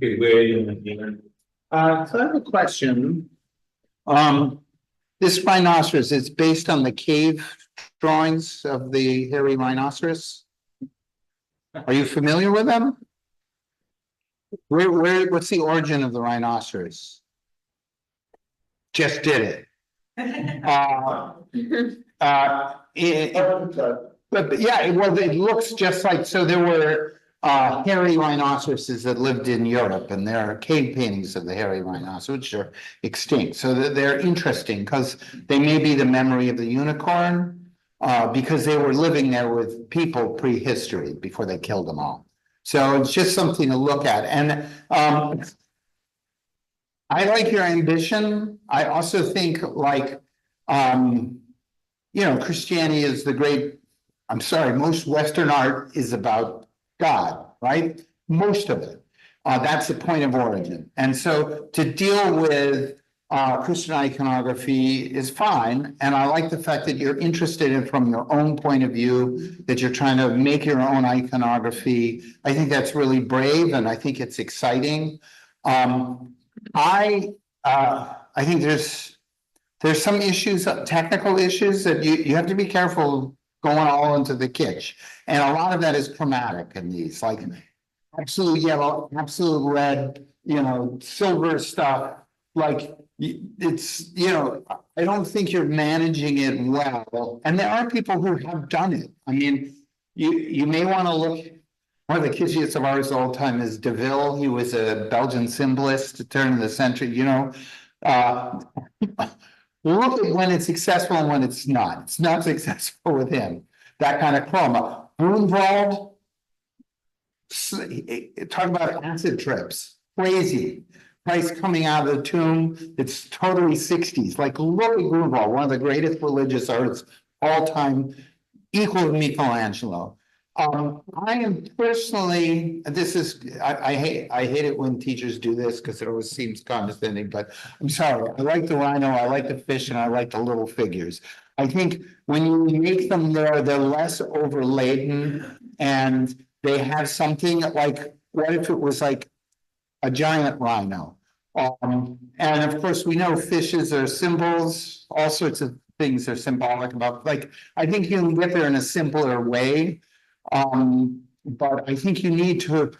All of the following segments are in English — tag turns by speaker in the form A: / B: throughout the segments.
A: Okay, where so I have a question. This rhinoceros is based on the cave drawings of the hairy rhinoceros. Are you familiar with them? What's the origin of the rhinoceros? Just did it. But yeah, well, it looks just like, so there were hairy rhinoceroses that lived in Europe, and there are cave paintings of the hairy rhinoceros, which are extinct. So they're interesting because they may be the memory of the unicorn, because they were living there with people prehistory before they killed them all. So it's just something to look at. And I like your ambition. I also think like, Christianity is the great, I'm sorry, most Western art is about God, right? Most of it. That's the point of origin. And so to deal with Christian iconography is fine. And I like the fact that you're interested in from your own point of view, that you're trying to make your own iconography. I think that's really brave, and I think it's exciting. I think there's some issues, technical issues that you have to be careful going all into the kitsch. And a lot of that is chromatic in these, like absolute yellow, absolute red, silver stuff. Like it's, I don't think you're managing it well. And there are people who have done it. I mean, you may want to look. One of the kitschiest of ours all time is De Ville. He was a Belgian symbolist at the turn of the century, Look at when it's successful and when it's not. It's not successful with him. That kind of chroma. Grunwald, talk about acid trips. Crazy. Christ coming out of the tomb. It's totally 60s. Like, look at Grunwald, one of the greatest religious artists all time, equal to Michelangelo. I am personally, I hate it when teachers do this because it always seems condescending, but I'm sorry. I like the rhino, I like the fish, and I like the little figures. I think when you make them there, they're less overladen and they have something like, what if it was like a giant rhino? And of course, we know fishes are symbols, all sorts of things are symbolic about, like, I think you can get there in a simpler way. But I think you need to,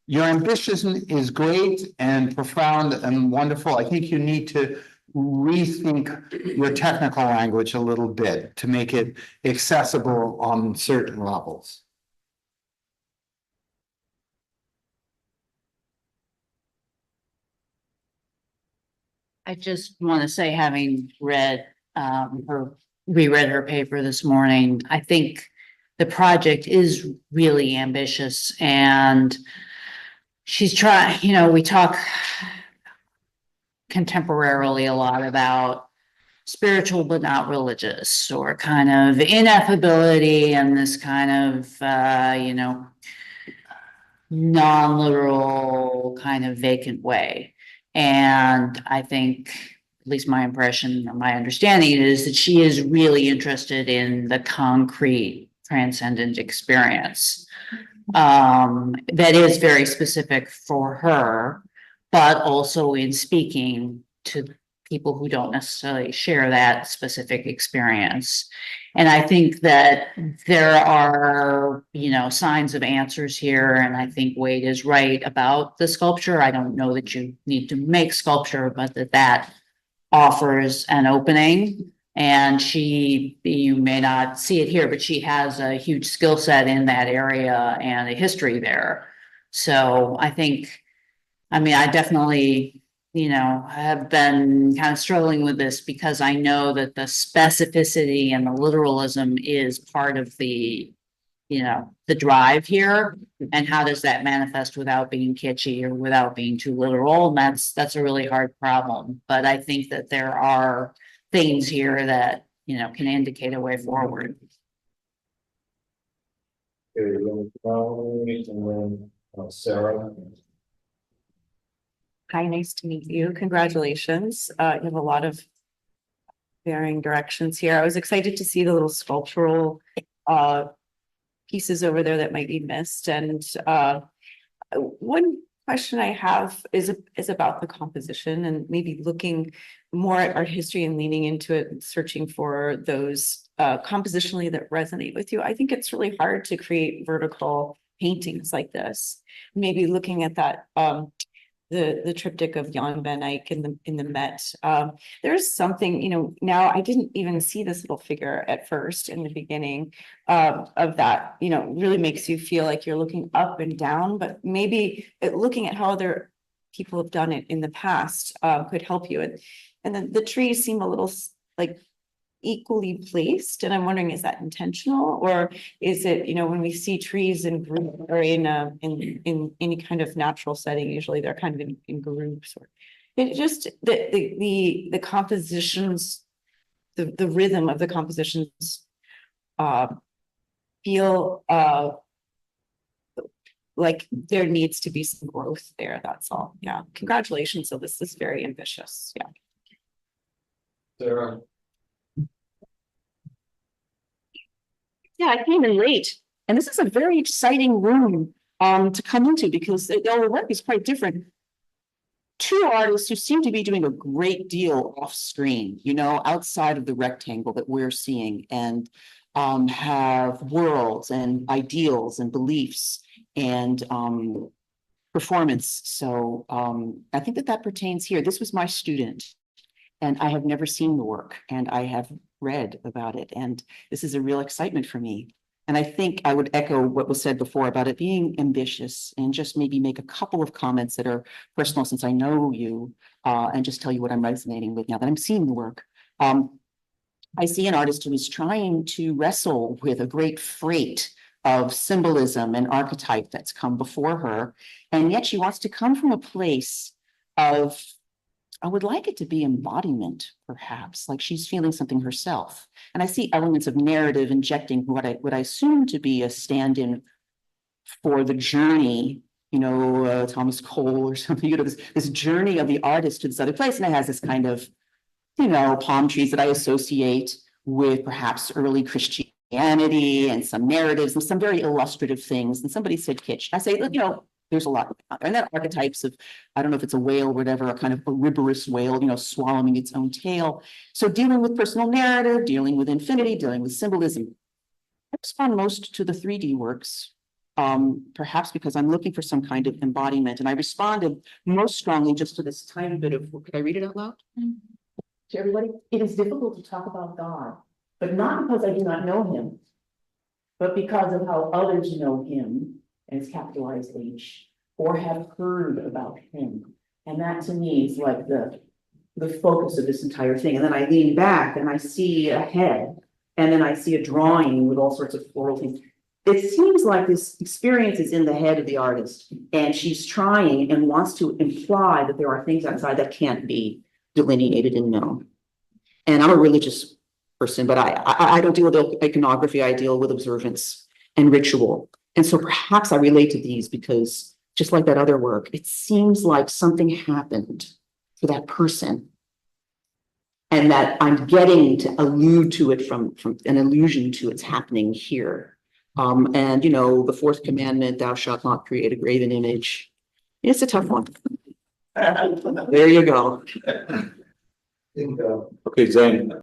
A: your ambition is great and profound and wonderful. I think you need to rethink your technical language a little bit to make it accessible on certain levels.
B: I just want to say, having reread her paper this morning, I think the project is really ambitious, and she's trying, we talk contemporarily a lot about spiritual but not religious, or kind of ineffability and this kind of, non-literal kind of vacant way. And I think, at least my impression or my understanding is that she is really interested in the concrete transcendent experience that is very specific for her, but also in speaking to people who don't necessarily share that specific experience. And I think that there are, signs of answers here. And I think Wade is right about the sculpture. I don't know that you need to make sculpture, but that offers an opening. And you may not see it here, but she has a huge skill set in that area and a history there. So I definitely, have been kind of struggling with this, because I know that the specificity and the literalism is part of the drive here. And how does that manifest without being kitschy or without being too literal? And that's a really hard problem. But I think that there are things here that, can indicate a way forward.
A: Sarah.
C: Hi, nice to meet you. Congratulations. You have a lot of varying directions here. I was excited to see the little sculptural pieces over there that might be missed. And one question I have is about the composition and maybe looking more at our history and leaning into it and searching for those compositionally that resonate with you. I think it's really hard to create vertical paintings like this. Maybe looking at that the triptych of Jan van Eyck in the Met. There's something, you know, now I didn't even see this little figure at first in the beginning of that, you know, really makes you feel like you're looking up and down, but maybe looking at how other people have done it in the past could help you. And then the trees seem a little like equally placed, and I'm wondering, is that intentional, or is it, you know, when we see trees in group or in any kind of natural setting, usually they're kind of in groups, or it just the compositions, the rhythm of the compositions feel like there needs to be some growth there. That's all. Yeah, congratulations. So this is very ambitious. Yeah.
D: Sarah.
E: Yeah, I came in late, and this is a very exciting room to come into because the work is quite different. Two artists who seem to be doing a great deal off screen, you know, outside of the rectangle that we're seeing, and have worlds and ideals and beliefs and performance. So I think that pertains here. This was my student, and I have never seen the work, and I have read about it, and this is a real excitement for me. And I think I would echo what was said before about it being ambitious, and just maybe make a couple of comments that are personal since I know you, and just tell you what I'm resonating with now that I'm seeing the work. I see an artist who is trying to wrestle with a great freight of symbolism and archetype that's come before her, and yet she wants to come from a place of, I would like it to be embodiment, perhaps, like she's feeling something herself. And I see elements of narrative injecting what I assume to be a stand-in for the journey, you know, Thomas Cole or something, you know, this journey of the artist to this other place. And it has this kind of, you know, palm trees that I associate with perhaps early Christianity and some narratives and some very illustrative things. And somebody said kitsch. I say, look, you know, there's a lot out there. And then archetypes of, I don't know if it's a whale or whatever, a kind of herbivorous whale, you know, swallowing its own tail. So dealing with personal narrative, dealing with infinity, dealing with symbolism. I respond most to the 3D works, perhaps because I'm looking for some kind of embodiment. And I responded most strongly just to this tiny bit of, could I read it out loud? To everybody? It is difficult to talk about God, but not because I do not know him, but because of how others know him, and it's capitalized H, or have heard about him. And that to me is like the focus of this entire thing. And then I lean back and I see a head, and then I see a drawing with all sorts of floral things. It seems like this experience is in the head of the artist, and she's trying and wants to imply that there are things outside that can't be delineated and known. And I'm a religious person, but I don't deal with iconography, I deal with observance and ritual. And so perhaps I relate to these because just like that other work, it seems like something happened for that person. And that I'm getting to allude to it from an allusion to it's happening here. And you know, the fourth commandment, thou shalt not create a graven image. It's a tough one. There you go.
D: Okay, Zane.